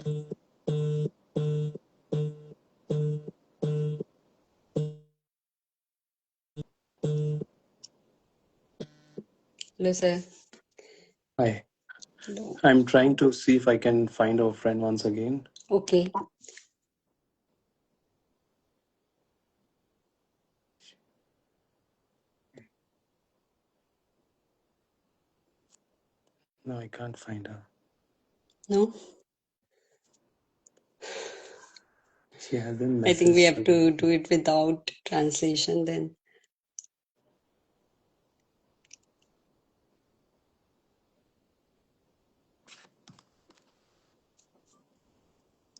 Hello, sir. Hi. Hello. I'm trying to see if I can find our friend once again. Okay. No, I can't find her. No? She hasn't I think we messaged have me. to do it without translation then.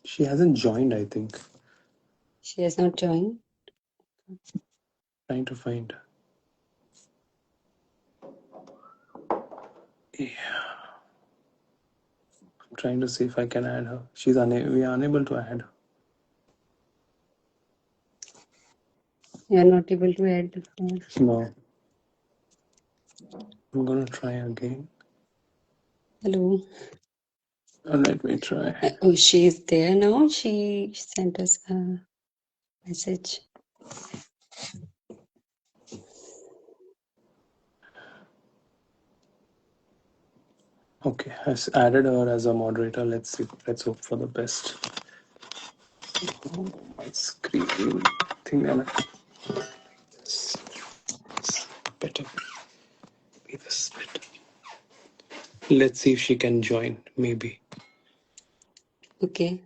She hasn't joined, I think. She has not joined. Trying to find her. Yeah. I'm trying to see if I can add her. We are unable to add her. You are not able to add her. No. I'm gonna try again. Hello. Let me try. Oh, she is there now. She sent us a message. Okay, I've added her as a moderator. Let's see. Let's hope for the best. Oh, my screen thing. This better be this better. Let's see if she can join. Maybe. Okay.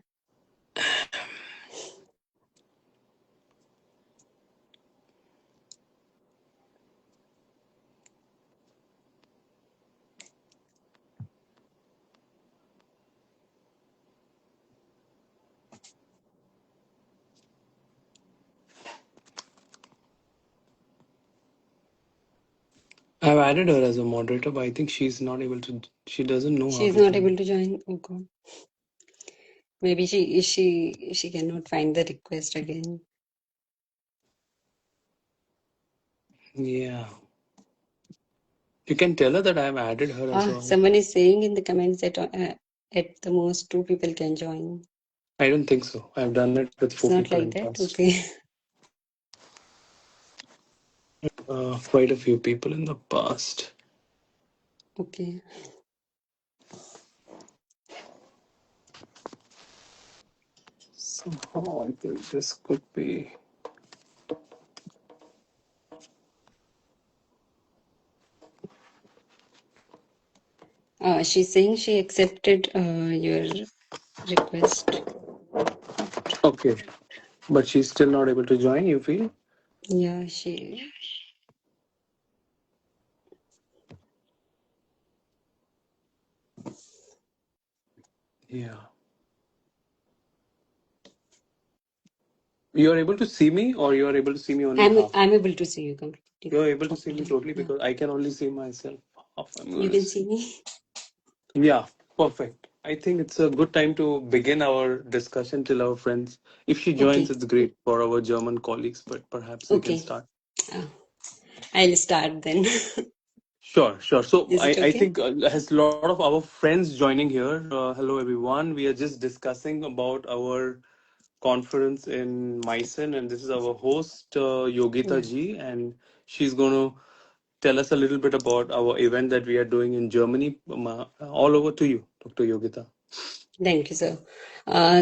I've added her as a moderator, but I think she's not able to. She doesn't know She how is to not join. able to join. Oh God. Maybe she cannot find the request again. Yeah. You can tell her that I've added her as well. Someone is saying in the comments that at the most 2 people can join. I don't think so. I've done it with 4 It's not people in like the that. past. Okay. Quite a few people in the past. Okay. Somehow I think this could be. She's saying she accepted your request. Okay. But she's still not able to join, you feel? Yeah, she. Yeah. You are able to see me, or you are able to see me only half? I'm able to see you completely. You're able to see me Properly. totally Yeah. because I can only see myself half. I'm You going to can see. see me. Yeah, perfect. I think it's a good time to begin our discussion till our friends. If she joins, Okay. it's great for our German colleagues, but perhaps we can Okay. start. I'll start then. Sure, sure. So Is it I okay? think has a lot of our friends joining here. Hello, everyone. We are just discussing about our conference in MEISSEN, and this is our host, Yogita Yeah. ji, and she's going to tell us a little bit about our event that we are doing in Germany. All over to you, Dr. Yogita. Thank you, sir.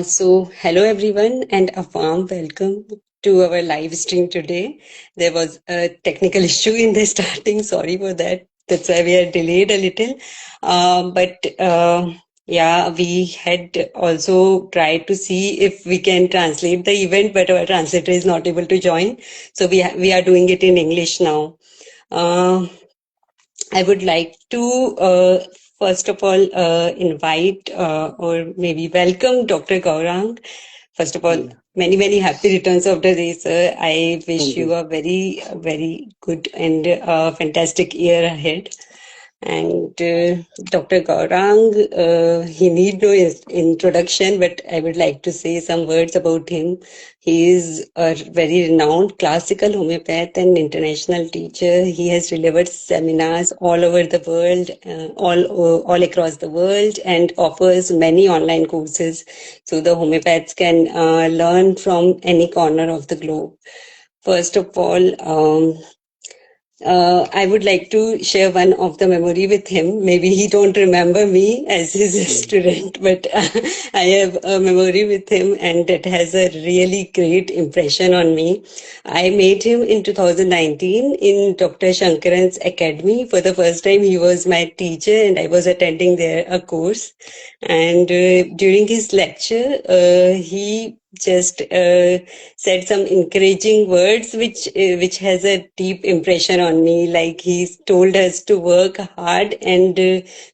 So, hello everyone, and a warm welcome to our live stream today. There was a technical issue in the starting. Sorry for that. That's why we are delayed a little. Yeah, we had also tried to see if we can translate the event, but our translator is not able to join. So we are doing it in English now. I would like to first of all invite or maybe welcome Dr. Gaurang. First of all, many happy returns of the day, sir. I wish Thank you you. a very good and fantastic year ahead. And Dr. Gaurang, he need no introduction, but I would like to say some words about him. He is a very renowned classical homeopath and international teacher. He has delivered seminars all over the world, all across the world, and offers many online courses so the homeopaths can learn from any corner of the globe. First of all, I would like to share one of the memory with him. Maybe he don't remember me as his Mm. student, but I have a memory with him, and that has a really great impression on me. I met him in 2019 in Dr. Shankaran's academy. For the first time, he was my teacher, and I was attending there a course. And during his lecture, he just said some encouraging words which has a deep impression on me. Like he told us to work hard and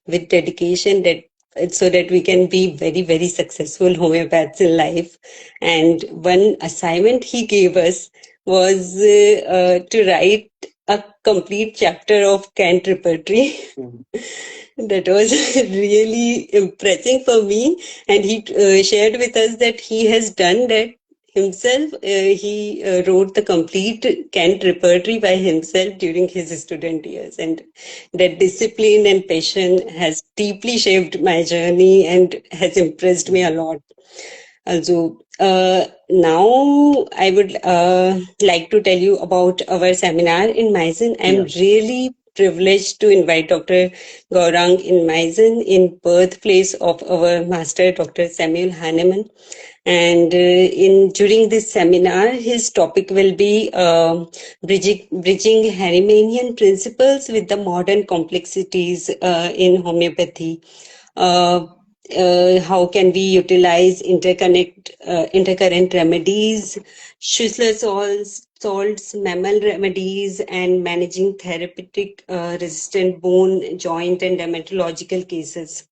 with dedication, that so that we can be very very successful homeopaths in life. And one assignment he gave us was to write a complete chapter of cant repertory. Mm. That was really impressive for me. And he shared with us that he has done that himself. He wrote the complete cant repertory by himself during his student years. And that discipline and passion has deeply shaped my journey and has impressed me a lot. Also, now I would like to tell you about our seminar in MEISSEN. I'm Yeah. really privileged to invite Dr. Gaurang in MEISSEN, in birthplace of our master, Dr. Samuel Hahnemann. And in during this seminar, his topic will be bridging Hahnemannian principles with the modern complexities in homeopathy. Uh, how can we utilize intercurrent remedies, Schussler salts, mammal remedies, and managing therapeutic resistant bone, joint, and dermatological cases.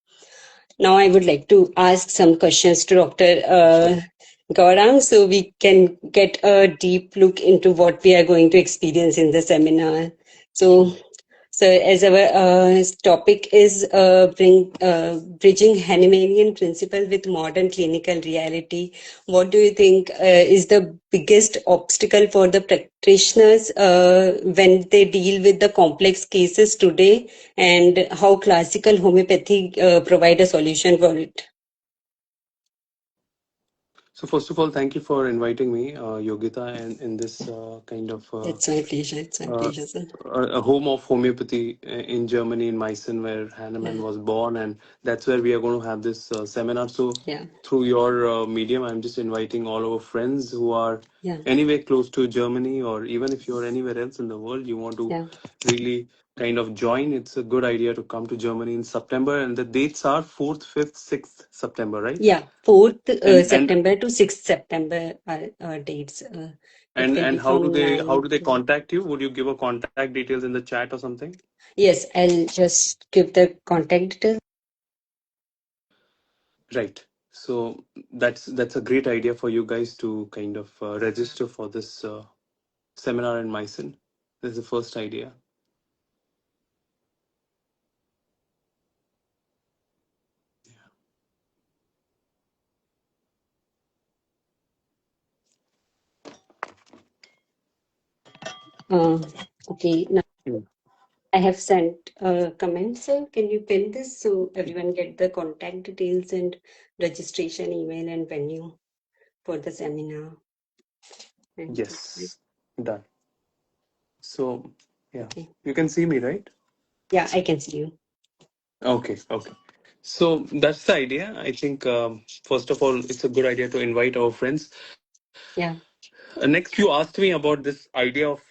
Now, I would like to ask some questions to Dr. Sure. Gaurang so we can get a deep look into what we are going to experience in the seminar. Sure. So, so, as our topic is bridging Hahnemannian principle with modern clinical reality, what do you think is the biggest obstacle for the practitioners when they deal with the complex cases today, and how classical homeopathy provide a solution for it? So first of all, thank you for inviting me, Yogita, and in this kind of It's my pleasure. It's my uh, pleasure, sir. a home of homeopathy in Germany, in Meissen, where Yeah, Hahnemann was born, and that's where we are going to have this seminar. So yeah, through your medium, I'm just inviting all our friends who are yeah, anywhere close to Germany, or even if you're anywhere else in the world, you want to yeah. really kind of join. It's a good idea to come to Germany in September, and the dates are 4th, 5th, 6th September, right? Yeah, 4th And September to 6th September are dates. It will be and how do from they 9 to... contact you? Would you give a contact details in the chat or something? Yes, I'll just give the contact details. Right. So that's a great idea for you guys to kind of register for this seminar in Meissen. That's the first idea. Uh, okay, now Mm. I have sent a comment, sir. Can you pin this so everyone get the contact details and registration email and venue for the seminar and website? Yes, done. So yeah, Okay. you can see me, right? Yeah, I can see you. Okay, okay. So that's the idea. I think first of all, it's a good idea to invite our friends. Yeah. Next, you asked me about this idea of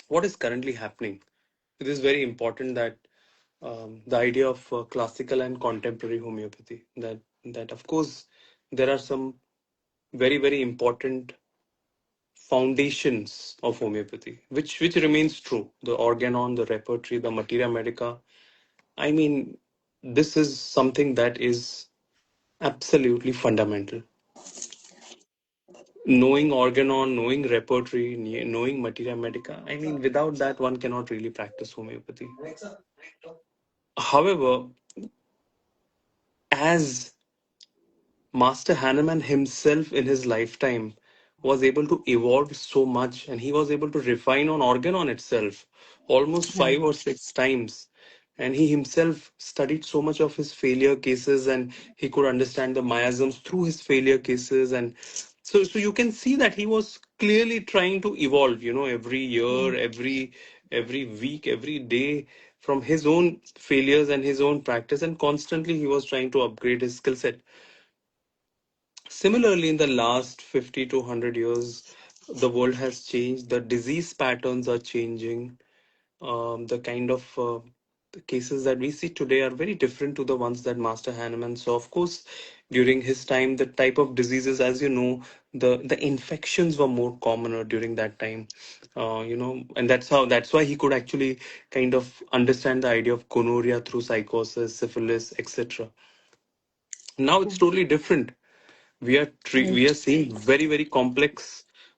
what is currently happening. It is very important that the idea of classical and contemporary homeopathy. That of course there are some very important foundations of homeopathy, which remains true. The organon, the repertory, the materia medica. I mean, this is something that is absolutely fundamental. knowing organon, knowing repertory, knowing materia medica. I mean, without that, one cannot really practice homeopathy. However, as Master Hahnemann himself in his lifetime was able to evolve so much, and he was able to refine on organon itself almost Yeah. 5 or 6 times. And he himself studied so much of his failure cases, and he could understand the miasms through his failure cases. And so you can see that he was clearly trying to evolve, every Yeah. year, every week, every day, from his own failures and his own practice, and constantly he was trying to upgrade his skill set. Similarly, in the last 50 to 100 years, the world has changed. The disease patterns are changing. The kind of the cases that we see today are very different to the ones that Master Hahnemann saw. Of course, during his time, the type of diseases, as you know, the infections were more commoner during that time. And that's why he could actually kind of understand the idea of gonorrhea through psychosis, syphilis, etc. Now Yeah. it's totally different. We are Right. seeing very, very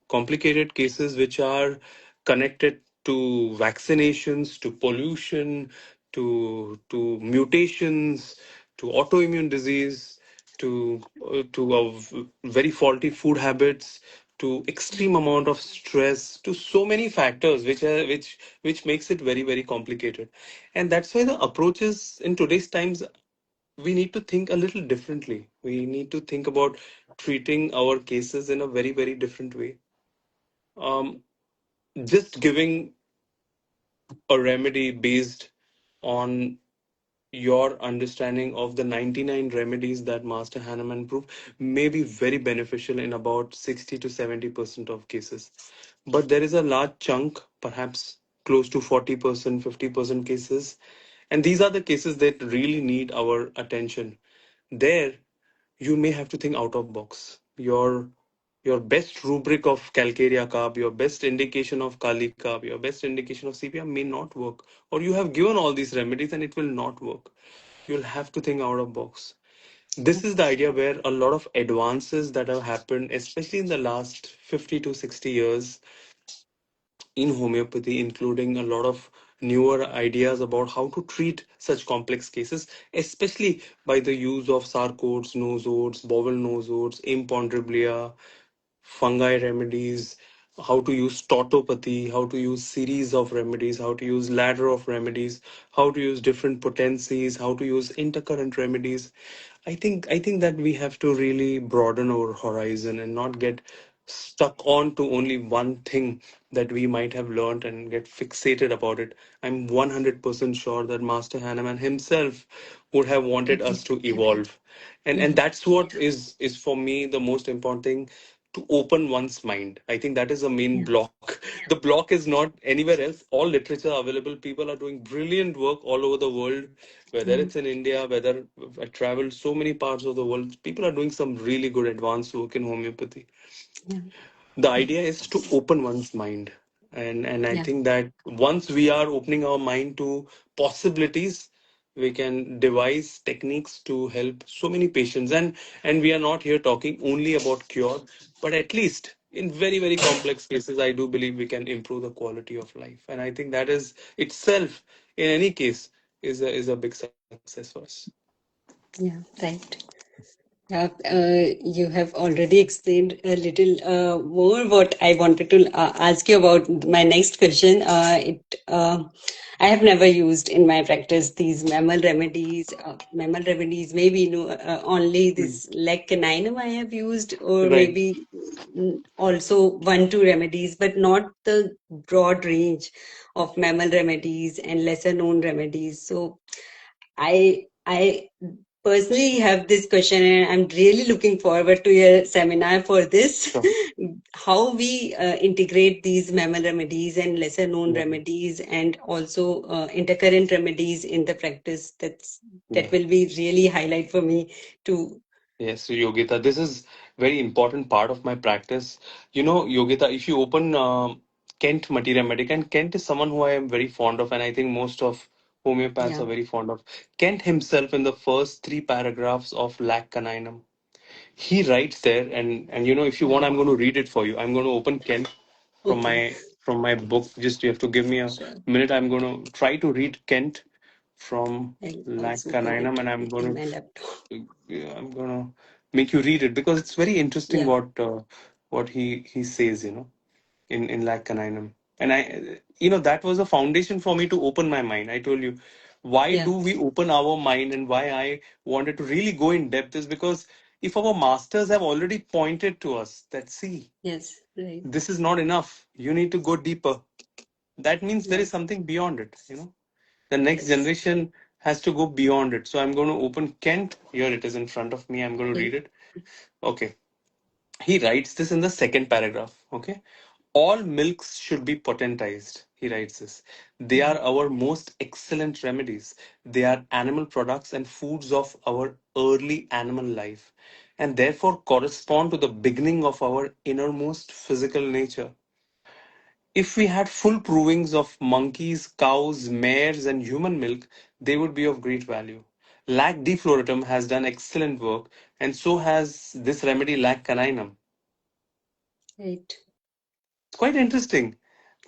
complicated cases which are connected to vaccinations, to pollution, to mutations, to autoimmune disease, to very faulty food habits, to extreme amount of stress, to so many factors which makes it very, very complicated. And that's why the approaches in today's times, we need to think a little differently. We need to think about treating our cases in a very, very different way. Um, just giving a remedy based on your understanding of the 99 remedies that Master Hahnemann proved may be very beneficial in about 60 to 70% of cases. But there is a large chunk, perhaps close to 40%, 50% cases. And these are the cases that really need our attention. There, you may have to think out of box. Your best rubric of calcarea carb, your best indication of kali carb, your best indication of CPR may not work, or you have given all these remedies and it will not work. You'll have to think out of box. Yeah. This is the idea where a lot of advances that have happened, especially in the last 50 to 60 years, in homeopathy, including a lot of newer ideas about how to treat such complex cases, especially by the use of sarcodes, nosodes, bowel nosodes, impondriblia, fungi remedies, how to use tautopathy, how to use series of remedies, how to use ladder of remedies, how to use different potencies, how to use intercurrent remedies. I think that we have to really broaden our horizon and not get stuck on to only one thing that we might have learned and get fixated about it. I'm 100% sure that Master Hahnemann himself would have wanted us Agree. to evolve. And Yeah. that's what is for me the most important thing, to open one's mind. I think that is the main Yeah. block. The block is not anywhere else. All literature available. People are doing brilliant work all over the world, whether Yeah. it's in India, whether I traveled so many parts of the world. People are doing some really good advanced work in homeopathy. Yeah. The idea is to open one's mind. And I Yeah. think that once we are opening our mind to possibilities, we can devise techniques to help so many patients. And we are not here talking only about cure, but at least in very, very complex cases, I do believe we can improve the quality of life. And I think that is itself, in any case, is a big success for us. Yeah. Right. Yeah, you have already explained a little more what I wanted to ask you about. My next question. I have never used in my practice these mammal remedies. Mammal remedies, maybe no, only Mm. this leg caninum I have used, or Right. maybe also one two remedies, but not the broad range of mammal remedies and lesser known remedies. So I personally have this question, and I'm really looking forward to your seminar for this. Sure. How we integrate these mammal remedies and lesser known Yeah. remedies, and also intercurrent remedies in the practice. That Yeah. will be really highlight for me to. Yes, so Yogita, this is very important part of my practice. Yogita, if you open Kent Materia Medica, and Kent is someone who I am very fond of, and I think most of homeopaths Yeah. are very fond of. Kent himself, in the first three paragraphs of Lac Caninum, He writes there, and if you want, I'm going to read it for you. I'm going to open Kent from Okay. my book. Just you have to give me a Sure. minute. I'm going to try to read Kent from I'll also open Lackaninum, it and I'm in going my laptop. to make you read it because it's very interesting Yeah. what he says. In Lackaninum. And that was a foundation for me to open my mind. I told you, why Yeah. do we open our mind, and why I wanted to really go in depth is because if our masters have already pointed to us that, see, Yes. Right. this is not enough, you need to go deeper. That means there Yeah. is something beyond it. The next Yes. generation has to go beyond it. So I'm going to open Kent. Here it is in front of me. I'm going to Okay. read it. Okay. He writes this in the second paragraph. Okay. All milks should be potentized. He writes this. They are Mm. our most excellent remedies. They are animal products and foods of our early animal life, and therefore correspond to the beginning of our innermost physical nature. If we had full provings of monkeys, cows, mares, and human milk, they would be of great value. Lac defloratum has done excellent work, and so has this remedy lac caninum. Right. It's quite interesting.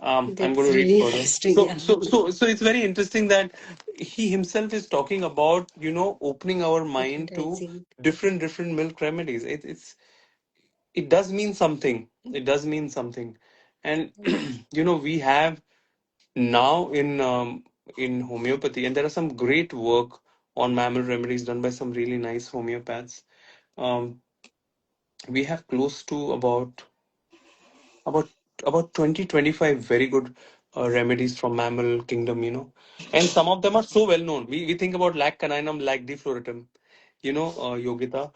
I'm going That's to read really further. interesting. So, Yeah. so, so, so it's very interesting that he himself is talking about, opening our mind to Potentizing. different milk remedies. It does mean something. It does mean something, and Right. we have now in homeopathy, and there are some great work on mammal remedies done by some really nice homeopaths. Um, we have close to about about 20-25 very good remedies from mammal kingdom. And some of them are so well known. We think about lac caninum, lac defloratum, Yogita.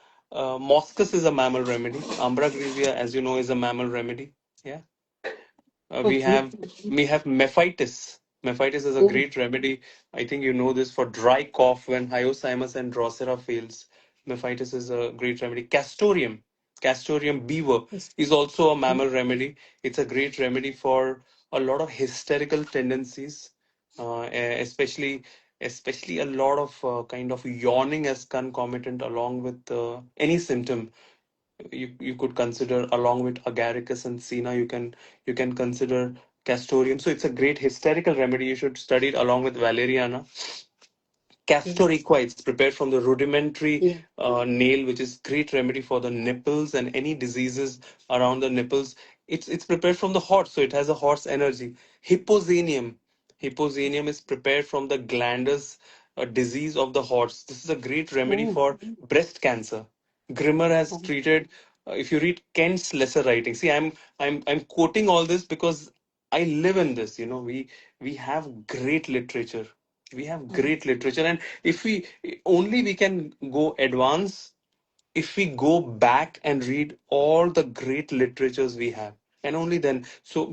Moscus is a mammal remedy. Ambra grevia, as you know, is a mammal remedy. Yeah. uh, we Okay. have we have mephitis. Mephitis is a Oh. great remedy. I think you know this for dry cough when hyoscyamus and drosera fails. Mephitis is a great remedy. Castoreum beaver Yes. is also a Okay. mammal remedy. It's a great remedy for a lot of hysterical tendencies, especially a lot of kind of yawning as concomitant along with any symptom. You could consider along with agaricus and senna. You can consider castoreum. So it's a great hysterical remedy. You should study it along with valeriana. Okay. Castor equites prepared from the rudimentary Yeah. nail, which is great remedy for the nipples and any diseases around the nipples. It's prepared from the horse, so it has a horse energy. Hippoxenium. Hippoxenium is prepared from the glandus disease of the horse. This is a great remedy Oh. for breast cancer. Grimmer has Oh. treated. If you read Kent's lesser writing, see, I'm quoting all this because I live in this. We have great literature. We have Yeah. great literature, and if we can go advance if we go back and read all the great literatures we have, and only then. So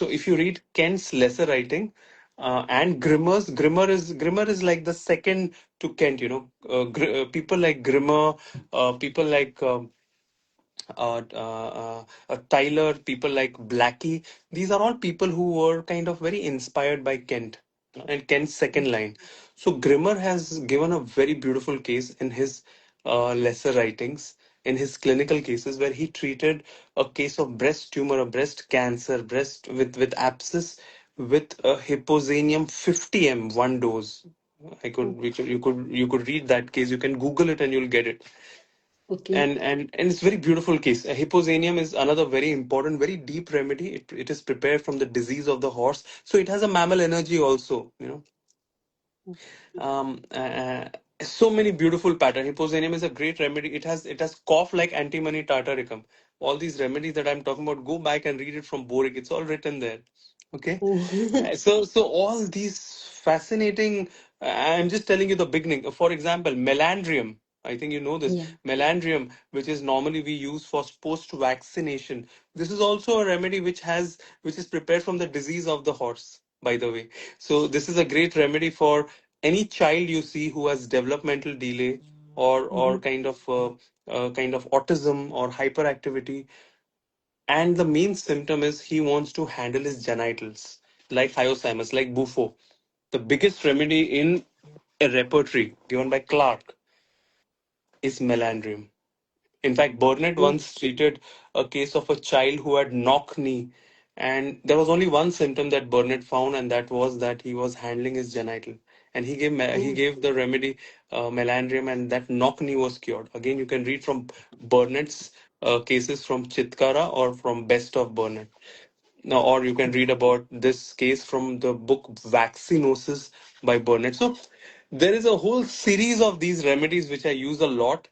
if you read Kent's lesser writing and Grimmer is like the second to Kent. People like Grimmer, people like Tyler, people like Blackie. These are all people who were kind of very inspired by Kent and Kent's second Right. line. So Grimmer has given a very beautiful case in his lesser writings, in his clinical cases, where he treated a case of breast tumor, a breast cancer, breast with abscess, with a hyposenium 50 one dose. I Oh. could, we could you could read that case. You can Google it and you'll get it. Okay. And it's very beautiful case. A hyposenium is another very important, very deep remedy. It is prepared from the disease of the horse, so it has a mammal energy also. So many beautiful pattern. Hyposenium is a great remedy. It has cough like antimony tartaricum. All these remedies that I'm talking about, go back and read it from Boric. It's all written there. Okay. Oh. So all these fascinating. I'm just telling you the beginning. For example, melandrium. I think you know this. Yeah. Melandrium, which is normally we use for post-vaccination. This is also a remedy which is prepared from the disease of the horse, by the way. So this is a great remedy for any child you see who has developmental delay or Mhm. kind of autism or hyperactivity, and the main symptom is he wants to handle his genitals like hyoscyamus, like Buffo. The biggest remedy in a repertory given by Clark is melandrium. In fact, Burnett Oh, once treated a case of a child who had knock knee, and there was only one symptom that Burnett found, and that was that he was handling his genital. And he oh, gave the remedy melandrium, and that knock knee was cured. Again, you can read from Burnett's cases from Chitkara or from Best of Burnett. Now, or you can read about this case from the book Vaccinosis by Burnett. So there is a whole series of these remedies which I use a lot.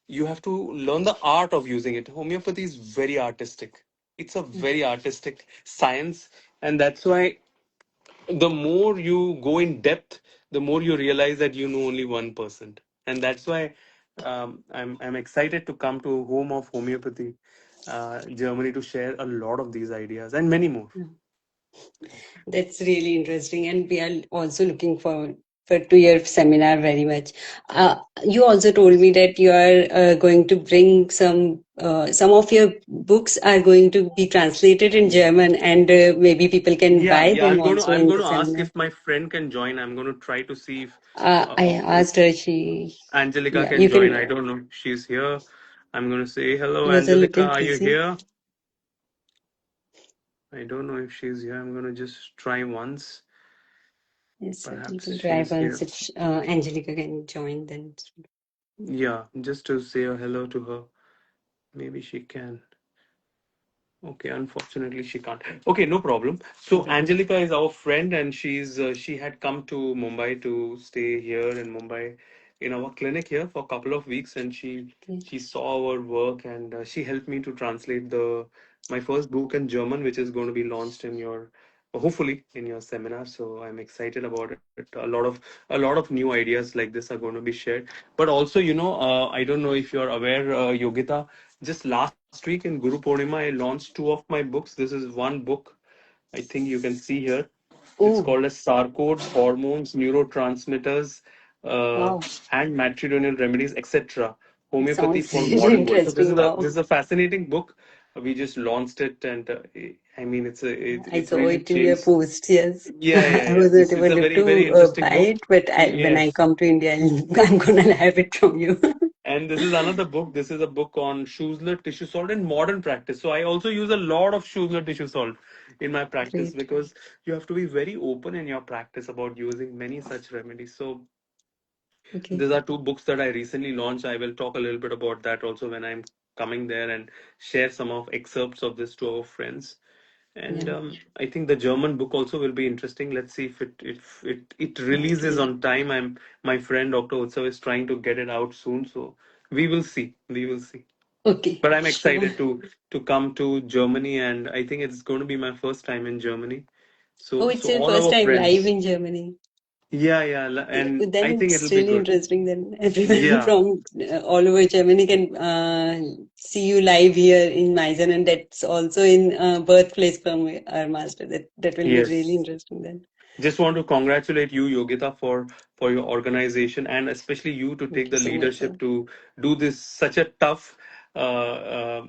You have to learn the art of using it. Homeopathy is very artistic. It's a very artistic science, and that's why the more you go in depth, the more you realize that you know only 1%. And that's why I'm excited to come to home of homeopathy, Germany, to share a lot of these ideas and many more. oh. That's really interesting, and we are also looking forward for to your seminar very much. You also told me that you are going to bring some of your books are going to be translated in German, and maybe people can Yeah, buy yeah. them I'm going to also I'm in going the to ask seminar. if my friend can join. I'm going to try to see I if asked her, she, Angelica yeah, can you join. can. I don't know. She's here. I'm going to say She hello, was a Angelica. little Are you busy. here? I don't know if she's here. I'm going to just try once. Yes, we Perhaps will try she's once here. if Angelica can join. Then Yeah, just to say a hello to her. Maybe she can. Okay, unfortunately she can't. Okay, no problem. So Angelica is our friend, and she had come to Mumbai to stay here in Mumbai in our clinic here for a couple of weeks, and okay, she saw our work, and she helped me to translate the my first book in German, which is going to be launched in your hopefully in your seminar. So I'm excited about it. A lot of new ideas like this are going to be shared. But also, I don't know if you're aware, Yogita. Just last week in Guru Purnima, I launched two of my books. This is one book I think you can see here. It's oh, called as Sarcode, Hormones, Neurotransmitters, uh, wow, and Matrimonial Remedies, etc. it Homeopathy sounds for really modern world. So this interesting. is a this Wow. is a fascinating book. We just launched it, and I mean, I it saw really it in your changed. post, yes. Yeah, yeah, I yeah. was not It's a able very very to interesting buy book. it, but when I Yes. come to India, I'm gonna have it from you. And this is another book. This is a book on Schussler tissue salt in modern practice. So I also use a lot of Schussler tissue salt in my practice Great. because you have to be very open in your practice about using many such remedies. So Okay. these are two books that I recently launched. I will talk a little bit about that also when I'm coming there and share some of excerpts of this to our friends. And Yeah. I think the German book also will be interesting. Let's see if it releases Okay. on time. My friend Dr. Utsav is trying to get it out soon, so we will see. We will see. Okay. But I'm Sure. excited to come to Germany, and I think it's going to be my first time in Germany. Oh, So it's your all first our time live friends, in Germany. yeah, yeah, and Then I think it's it'll be really good. interesting. Then everyone Yeah. from all over Germany can see you live here in Meissen, and that's also in birthplace from our master. That will be really Yes. interesting then. Just want to congratulate you, Yogita, for your organization, and especially you to Thank take you the so much, sir. leadership to do this such a tough, a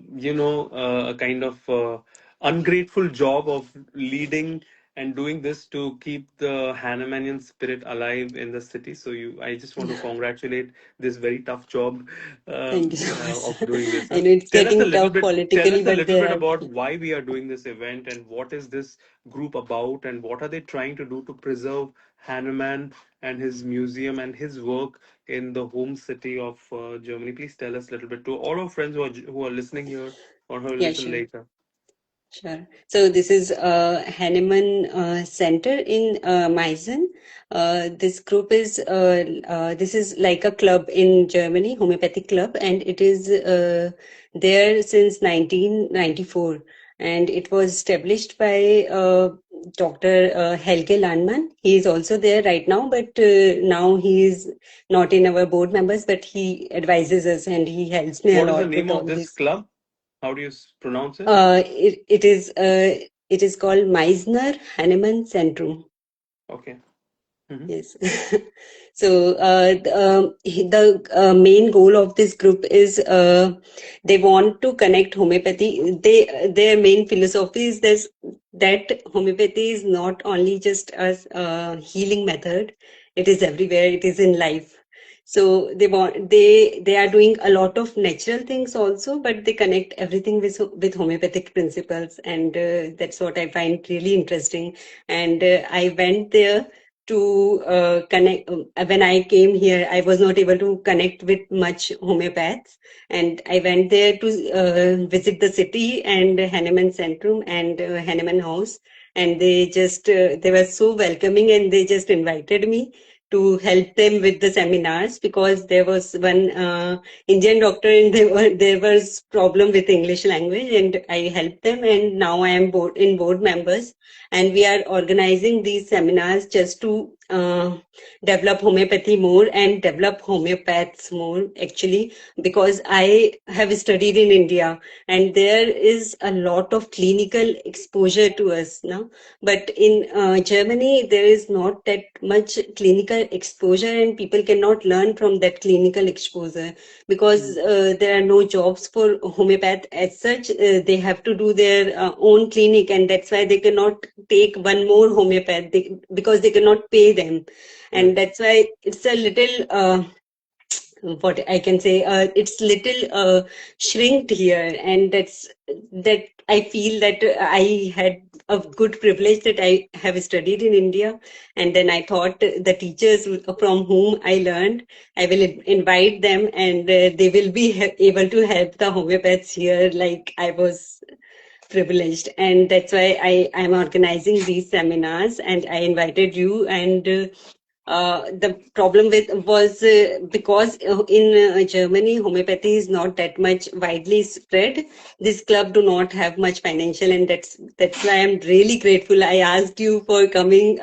kind of ungrateful job of leading and doing this to keep the Hahnemannian spirit alive in the city. So I just want to congratulate this very tough job Thank you so much, of sir. doing this. I know it's Tell us a getting little tough bit. Tell politically, us a but little bit there are. about why we are doing this event and what is this group about and what are they trying to do to preserve Hahnemann and his museum and his work in the home city of Germany. Please tell us a little bit to all our friends who are listening here or who will Yeah, listen sure. later. Sure. So this is Hanneman Center in Meissen. This group is this is like a club in Germany, homeopathic club, and it is there since 1994. And it was established by Dr. Helge Landmann. He is also there right now, but now he is not in our board members, but he advises us and he helps me a What is the lot with name of all this this. club? How do you pronounce it? It is called Meissner Hahnemann Zentrum. Okay. Hmm. Yes. So the main goal of this group is they want to connect homeopathy. Their main philosophy is this, that homeopathy is not only just a healing method. It is everywhere. It is in life. So they are doing a lot of natural things also, but they connect everything with homeopathic principles, and that's what I find really interesting. And I went there to connect. When I came here, I was not able to connect with much homeopaths, and I went there to visit the city and Hahnemann Centrum and Hahnemann House, and they were so welcoming, and they just invited me to help them with the seminars, because there was one Indian doctor and there was problem with English language, and I helped them, and now I am board members, and we are organizing these seminars just to develop homeopathy more and develop homeopaths more, actually, because I have studied in India, and there is a lot of clinical exposure to us now, but in Germany, there is not that much clinical exposure, and people cannot learn from that clinical exposure, because there are no jobs for homeopath as such. They have to do their own clinic, and that's why they cannot take one more homeopath, because they cannot pay them. And Right. that's why it's a little what I can say, it's little shrinked here, and that I feel that I had a good privilege that I have studied in India, and then I thought the teachers from whom I learned, I will invite them, and they will be able to help the homeopaths here, like I was privileged, and that's why I'm organizing these seminars, and I invited you. And the problem with was because in Germany homeopathy is not that much widely spread. This club do not have much financial, and that's why I'm really grateful. I asked you for coming,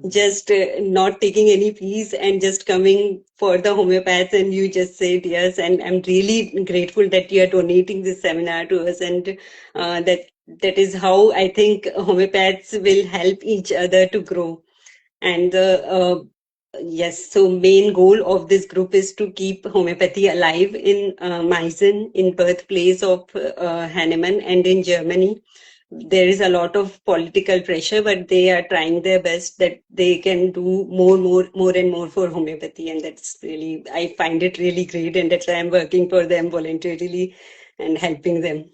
just not taking any fees and just coming for the homeopaths, and you just said yes. And I'm really grateful that you are donating this seminar to us, and that is how I think homeopaths will help each other to grow. And yes, so main goal of this group is to keep homeopathy alive in MEISSEN, in birthplace of Hahnemann, and in Germany. There is a lot of political pressure, but they are trying their best that they can do more and more for homeopathy, and that's really, I find it really great, and that's why I'm working for them voluntarily and helping them.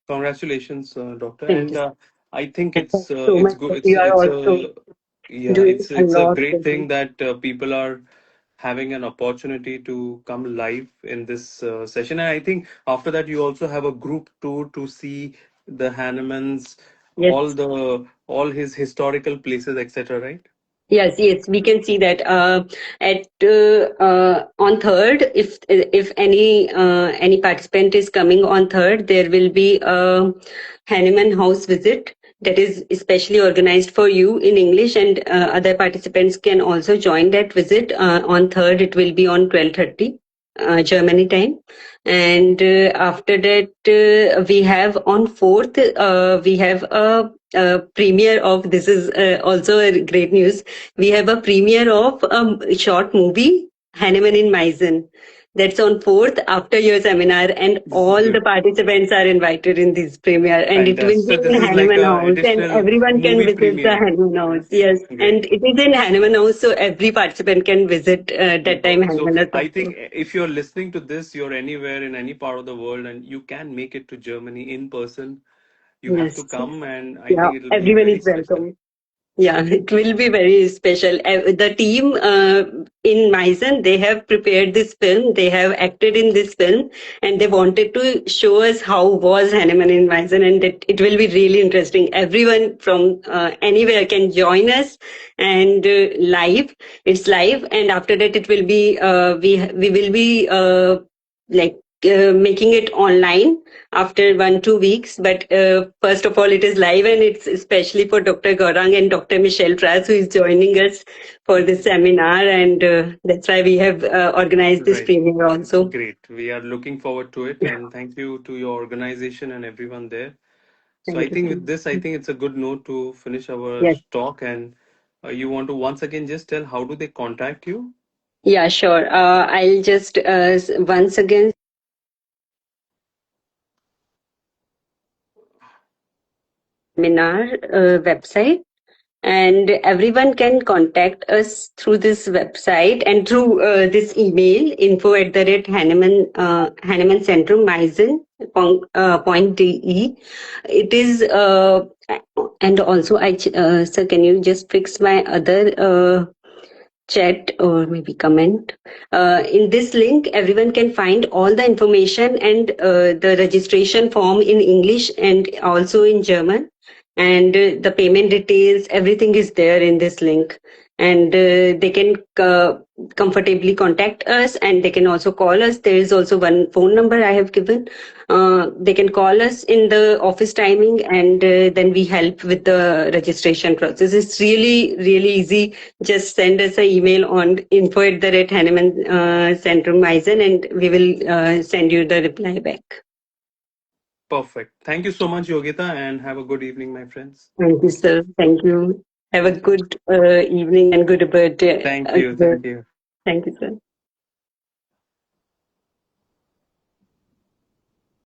Congratulations, doctor. Thank And you. I think And thank you so it's much good. that you are It's also a yeah. doing a It's a lot great for thing them. that people are having an opportunity to come live in this session. And I think after that you also have a group tour to see the Hannemans, Yes. all his historical places, etc. Right? Yes, yes, we can see that at on third, if any participant is coming on third, there will be a Hanneman House visit that is especially organized for you in English, and other participants can also join that visit. On third, it will be on 12:30 Germany time, and after that, we have on fourth, we have a premiere of, this is also a great news, we have a premiere of a short movie, Hanneman in Meissen. That's on 4th after your seminar, and This is all the good. participants are invited in this premiere, and it will Fantastic. be So this in is like Hanneman a House, and additional everyone can movie visit the premiere. Hanneman House. Yes, and Great. it is in Hanneman House, so every participant can visit that time So Hanneman I House think also. if you're listening to this, you're anywhere in any part of the world and you can make it to Germany in person, you have to Yes, come, and I yeah, think it'll be everyone is very special. welcome. Yeah, it will be very special. The team in Meissen, they have prepared this film. They have acted in this film, and they wanted to show us how was Hanneman in Meissen, and it will be really interesting. Everyone from anywhere can join us, and live. It's live, and after that, it will be we will be like making it online after 1 2 weeks. But first of all, it is live, and it's especially for Dr. Gaurang and Dr. Michelle Traz, who is joining us for this seminar, and that's why we have organized this Right. premiere also. Great. We are looking forward to it, Yeah, and thank you to your organization and everyone there. So I thank you think so with this, I much. think it's a good note to finish our Yes, talk. And you want to once again just tell how do they contact you? yeah, sure. I'll just once again seminar website. And everyone can contact us through this website and through this email info@Hanneman Hanneman Centrum MEISSEN point de. It is and also sir, can you just fix my other chat or maybe comment. In this link, everyone can find all the information and the registration form in English and also in German. And the payment details, everything is there in this link. And they can comfortably contact us, and they can also call us. There is also one phone number I have given. They can call us in the office timing, and then we help with the registration process. It's really, really easy. Just send us an email on info@Hanneman Centrum MEISSEN, and we will send you the reply back. Perfect. Thank you so much, Yogita, and have a good evening, my friends. Thank you, sir. Thank you. Have a good evening and good birthday. Thank you. Thank you. Thank you, sir.